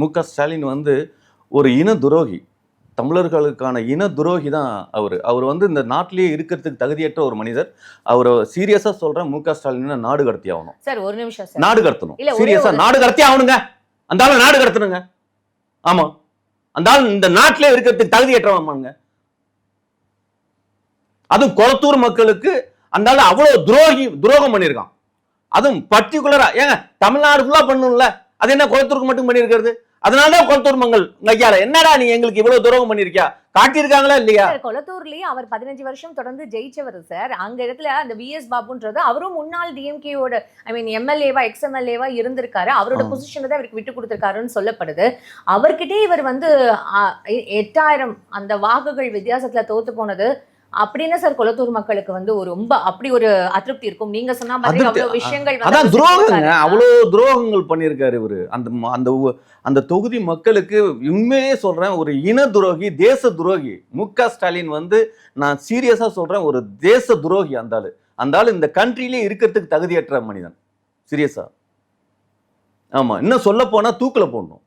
மு.க. ஸ்டாலின் ஒரு இன துரோகி, தமிழர்களுக்கான இன துரோகி தான் அவர். அவர் இந்த நாட்டிலேயே இருக்கிறதுக்கு தகுதியற்ற ஒரு மனிதர். அவர் சீரியஸா சொல்றேன், மு.க. ஸ்டாலின் நாடு கடத்தி ஆகணும். சார் ஒரு நிமிஷம் சார். நாடு கடத்தணும். சீரியஸா நாடு கடத்தி ஆகணுங்க. அந்த ஆளு நாடு கடத்தணுங்க. ஆமா, அந்த ஆள் இந்த நாட்டிலே இருக்கிறதுக்கு தகுதியற்றவங்க. அதுவும் கொளத்தூர் மக்களுக்கு அந்த ஆளு அவ்வளவு துரோகம் பண்ணியிருக்கான். அதுவும் பர்டிகுலரா ஏங்க தமிழ்நாடு ஃபுல்லா பண்ணும்ல, அது என்ன கொளத்தூருக்கு மட்டும் பண்ணியிருக்கிறது? அதனாலதான் கொளத்தூர் மக்கள் ஐயால என்னடா நீ எங்களுக்கு இவ்வளவு துரோகம் பண்ணிருக்கியா காட்டியிருக்காங்களா இல்லையா? கொளத்தூர்லயே அவர் 15 வருஷம் தொடர்ந்து ஜெயிச்சவர் சார். அங்க இடத்துல அந்த விஎஸ் பாபுன்றது அவரும் முன்னாள் டிஎம்கேயோட எம்எல்ஏவா எக்ஸ்எம்எல்ஏவா இருந்திருக்காரு. அவரோட பொசிஷனை தான் அவருக்கு விட்டு கொடுத்திருக்காருன்னு சொல்லப்படுது. அவர்கிட்டே இவர் 8000 அந்த வாக்குகள் வித்தியாசத்துல தோத்து போனது அப்படின்னு சார் கொளத்தூர் மக்களுக்கு ஒரு ரொம்ப அப்படி ஒரு அதிருப்தி இருக்கும். நீங்க சொன்ன மாதிரி அவ்வளவு விஷயங்கள் அதான் துரோகங்க, அவ்வளவு துரோகங்கள் பண்ணியிருக்காரு இவரு. அந்த தொகுதி மக்களுக்கு உண்மையே சொல்றேன், ஒரு இன துரோகி, தேச துரோகி. மு.க.ஸ்டாலின் நான் சீரியஸா சொல்றேன், ஒரு தேச துரோகி. அந்த ஆளு இந்த கண்ட்ரியிலே இருக்கிறதுக்கு தகுதியற்ற மனிதன். சீரியஸா. ஆமா, இன்னும் சொல்ல போனா தூக்குல போடணும்.